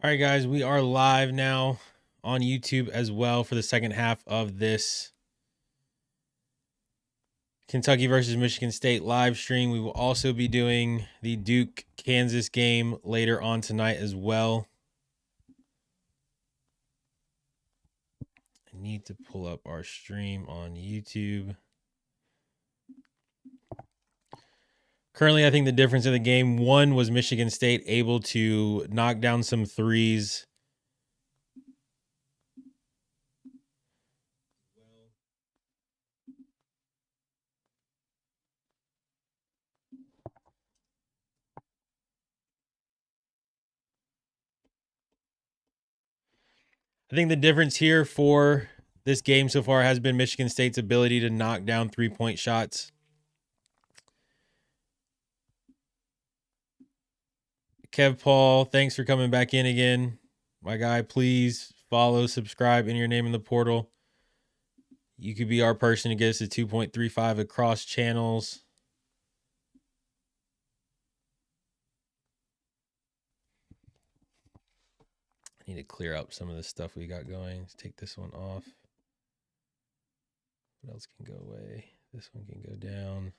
All right, guys, we are live now on YouTube as well for the second half of this Kentucky versus Michigan State live stream. We will also be doing the Duke-Kansas game later on tonight as well. I need to pull up our stream on YouTube. Currently, I think the difference in the game, one was Michigan State able to knock down some threes. I think the difference here for this game so far has been Michigan State's ability to knock down three-point shots. Kev Paul, thanks for coming back in again. My guy, please follow, subscribe, enter your name in the portal. You could be our person to get us to 2.35 across channels. I need to clear up some of the stuff we got going. Let's take this one off. What else can go away? This one can go down.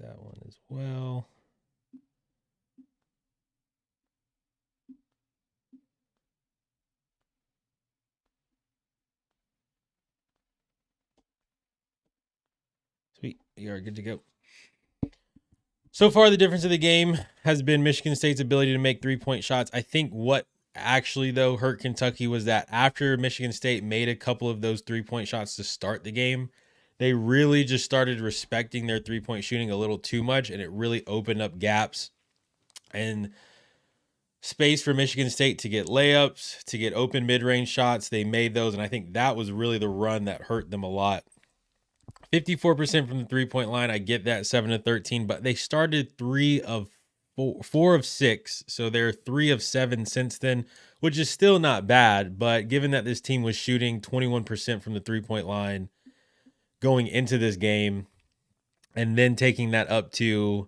That one as well. Sweet. You are good to go. So far, the difference of the game has been Michigan State's ability to make three-point shots. I think what actually, though, hurt Kentucky was that after Michigan State made a couple of those three-point shots to start the game, they really just started respecting their three-point shooting a little too much, and it really opened up gaps and space for Michigan State to get layups, to get open mid-range shots. They made those, and I think that was really the run that hurt them a lot. 54% from the three-point line. I get that, 7-13, but they started 4 of 6, so they're 3 of 7 since then, which is still not bad. But given that this team was shooting 21% from the three-point line going into this game, and then taking that up to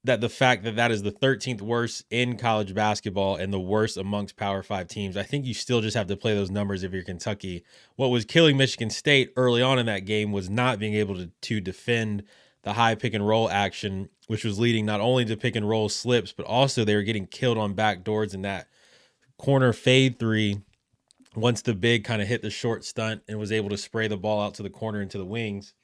that, the fact that that is the 13th worst in college basketball and the worst amongst Power 5 teams, I think you still just have to play those numbers if you're Kentucky. What was killing Michigan State early on in that game was not being able to defend the high pick and roll action, which was leading not only to pick and roll slips, but also they were getting killed on backdoors in that corner fade three once the big kind of hit the short stunt and was able to spray the ball out to the corner and to the wings.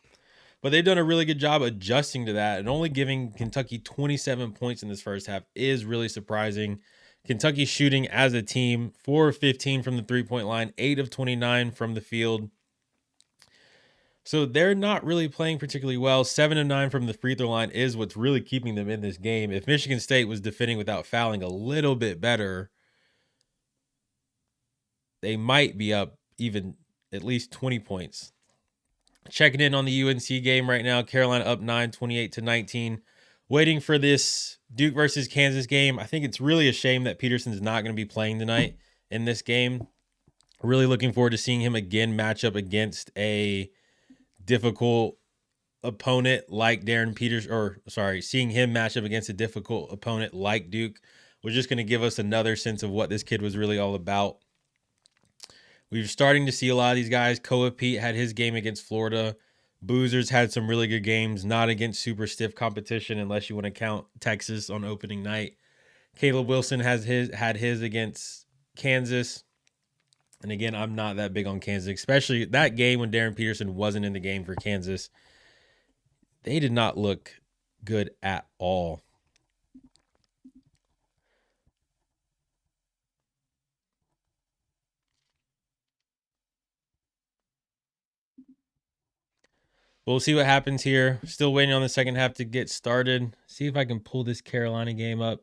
But they've done a really good job adjusting to that, and only giving Kentucky 27 points in this first half is really surprising. Kentucky shooting as a team 4 of 15 from the three-point line, 8 of 29 from the field. So they're not really playing particularly well. 7 of 9 from the free throw line is what's really keeping them in this game. If Michigan State was defending without fouling a little bit better, they might be up even at least 20 points. Checking in on the UNC game right now. Carolina up 9, 28-19. Waiting for this Duke versus Kansas game. I think it's really a shame that Peterson's not going to be playing tonight in this game. Really looking forward to seeing him again match up against a difficult opponent like seeing him match up against a difficult opponent like Duke was just going to give us another sense of what this kid was really all about. We're starting to see a lot of these guys. Koa Pete had his game against Florida. Boozer's had some really good games, not against super stiff competition unless you want to count Texas on opening night. Caleb Wilson had his against Kansas. And again, I'm not that big on Kansas, especially that game when Darren Peterson wasn't in the game for Kansas. They did not look good at all. We'll see what happens here. Still waiting on the second half to get started. See if I can pull this Carolina game up.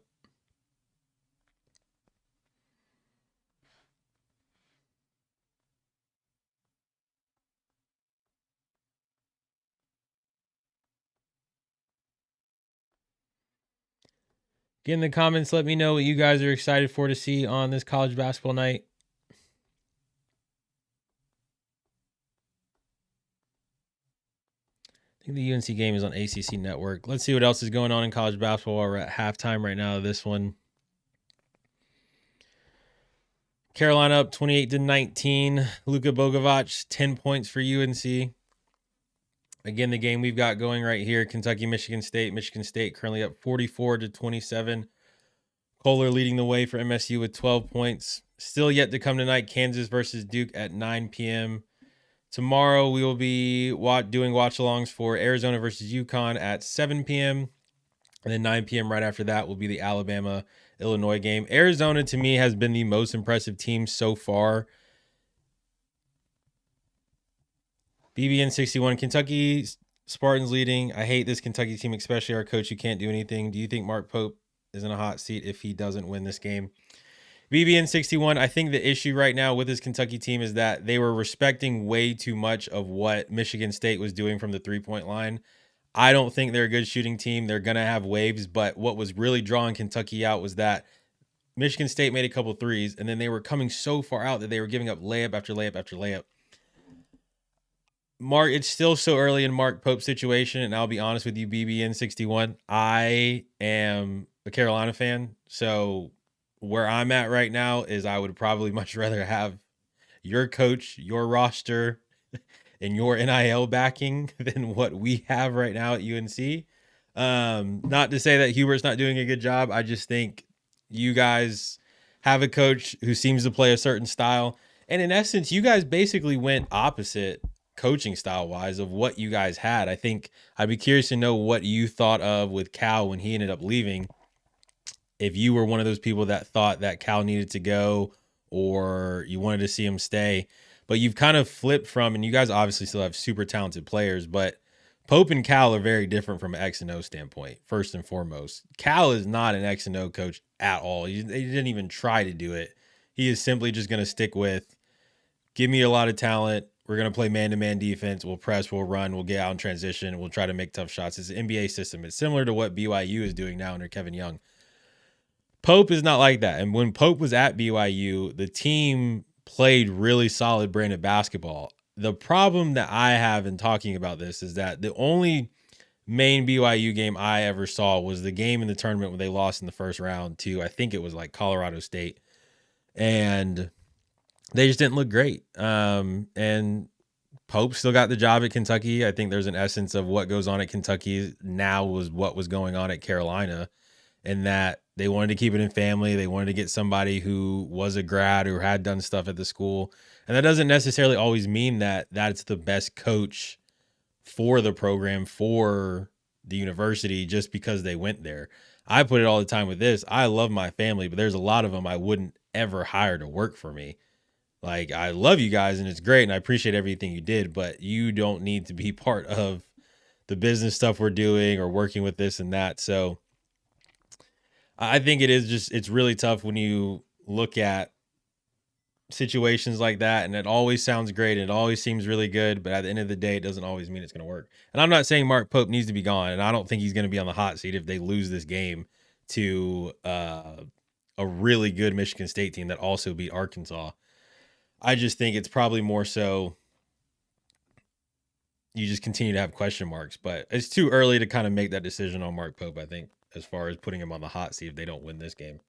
Get in the comments. Let me know what you guys are excited for to see on this college basketball night. I think the UNC game is on ACC Network. Let's see what else is going on in college basketball while we're at halftime right now. This one. Carolina up 28-19. Luka Bogovac, 10 points for UNC. Again, the game we've got going right here, Kentucky, Michigan State. Michigan State currently up 44-27. Kohler leading the way for MSU with 12 points. Still yet to come tonight, Kansas versus Duke at 9 p.m. Tomorrow, we will be doing watch-alongs for Arizona versus UConn at 7 p.m. And then 9 p.m. right after that will be the Alabama-Illinois game. Arizona, to me, has been the most impressive team so far. BBN 61, Kentucky Spartans leading. I hate this Kentucky team, especially our coach who can't do anything. Do you think Mark Pope is in a hot seat if he doesn't win this game? BBN 61, I think the issue right now with this Kentucky team is that they were respecting way too much of what Michigan State was doing from the three-point line. I don't think they're a good shooting team. They're going to have waves, but what was really drawing Kentucky out was that Michigan State made a couple threes, and then they were coming so far out that they were giving up layup after layup after layup. Mark, it's still so early in Mark Pope's situation, and I'll be honest with you, BBN 61, I am a Carolina fan, so where I'm at right now is I would probably much rather have your coach, your roster, and your NIL backing than what we have right now at UNC. Not to say that Hubert's not doing a good job. I just think you guys have a coach who seems to play a certain style. And in essence, you guys basically went opposite coaching style-wise of what you guys had. I think I'd be curious to know what you thought of with Cal when he ended up leaving. If you were one of those people that thought that Cal needed to go or you wanted to see him stay. But you've kind of flipped from, and you guys obviously still have super talented players, but Pope and Cal are very different from an X and O standpoint, first and foremost. Cal is not an X and O coach at all. He didn't even try to do it. He is simply just going to stick with, give me a lot of talent. We're going to play man-to-man defense. We'll press, we'll run, we'll get out in transition. We'll try to make tough shots. It's an NBA system. It's similar to what BYU is doing now under Kevin Young. Pope is not like that. And when Pope was at BYU, the team played really solid branded basketball. The problem that I have in talking about this is that the only main BYU game I ever saw was the game in the tournament when they lost in the first round to, I think it was like Colorado State. And they just didn't look great. And Pope still got the job at Kentucky. I think there's an essence of what goes on at Kentucky now was what was going on at Carolina, and that they wanted to keep it in family. They wanted to get somebody who was a grad or had done stuff at the school. And that doesn't necessarily always mean that that's the best coach for the program, for the university, just because they went there. I put it all the time with this. I love my family, but there's a lot of them I wouldn't ever hire to work for me. Like, I love you guys and it's great and I appreciate everything you did, but you don't need to be part of the business stuff we're doing or working with this and that. So I think it's really tough when you look at situations like that, and it always sounds great and it always seems really good, but at the end of the day, it doesn't always mean it's going to work. And I'm not saying Mark Pope needs to be gone, and I don't think he's going to be on the hot seat if they lose this game to a really good Michigan State team that also beat Arkansas. I just think it's probably more so you just continue to have question marks, but it's too early to kind of make that decision on Mark Pope, I think, as far as putting him on the hot seat if they don't win this game.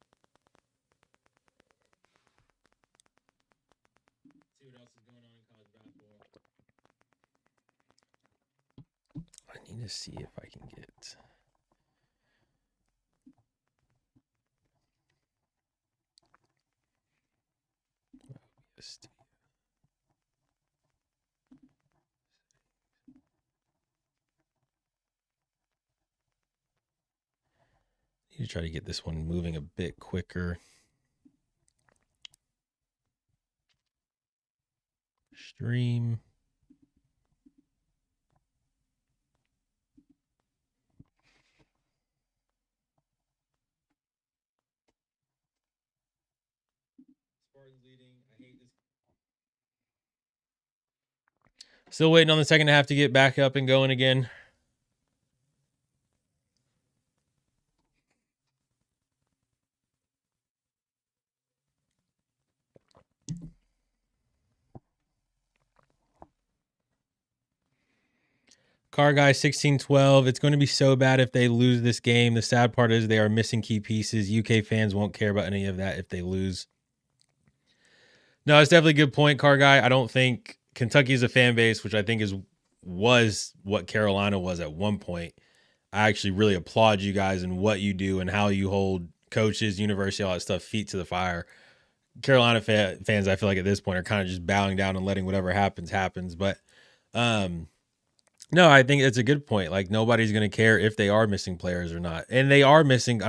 See what else is going on in college basketball. I need to see if I can get need to try to get this one moving a bit quicker. Stream. Spartans leading. I hate this. Still waiting on the second half to get back up and going again. Car Guy 1612. It's going to be so bad if they lose this game. The sad part is they are missing key pieces. UK fans won't care about any of that if they lose. No, it's definitely a good point, Car Guy. I don't think Kentucky is a fan base, which I think was what Carolina was at one point. I actually really applaud you guys and what you do and how you hold coaches, university, all that stuff, feet to the fire. Carolina fans, I feel like at this point are kind of just bowing down and letting whatever happens. But no, I think it's a good point. Like nobody's going to care if they are missing players or not. And they are missing,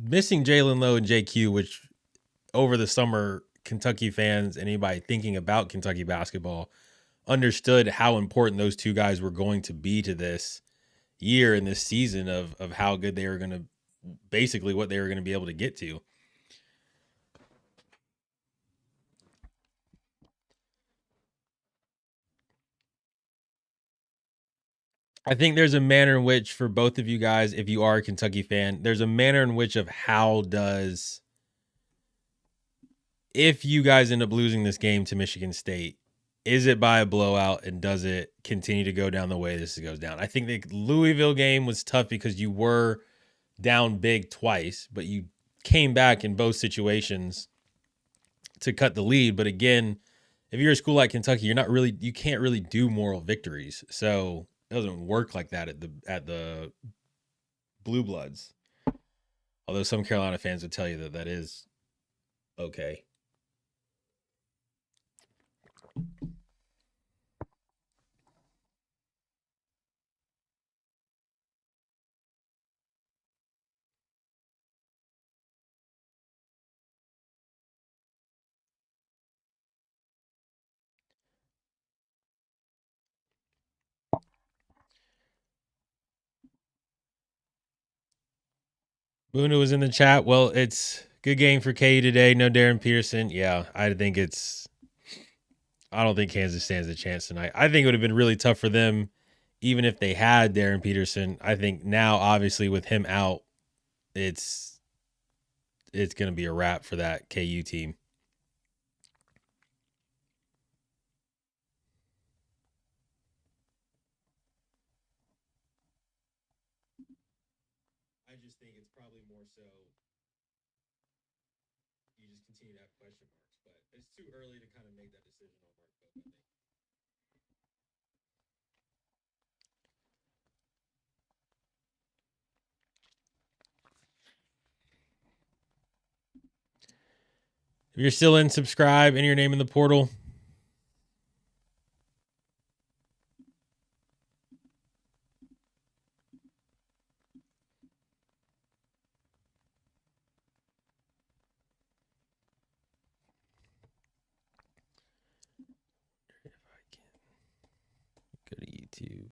missing Jalen Lowe and JQ, which over the summer, Kentucky fans, anybody thinking about Kentucky basketball understood how important those two guys were going to be to this year and this season of how good they were going to, basically what they were going to be able to get to. I think there's a manner in which, for both of you guys, if you are a Kentucky fan, there's a manner in which of how does, if you guys end up losing this game to Michigan State, is it by a blowout and does it continue to go down the way this goes down? I think the Louisville game was tough because you were down big twice, but you came back in both situations to cut the lead. But again, if you're a school like Kentucky, you can't really do moral victories. So it doesn't work like that at the Blue Bloods. Although some Carolina fans would tell you that is okay. Boona was in the chat. Well, it's good game for KU today. No Darren Peterson. Yeah, I don't think Kansas stands a chance tonight. I think it would have been really tough for them, even if they had Darren Peterson. I think now, obviously, with him out, it's going to be a wrap for that KU team. I just think it's probably more so you just continue to have question marks, but it's too early to kind of make that decision on Mark Pope, I think. If you're still in, subscribe, enter your name in the portal. If I can go to YouTube.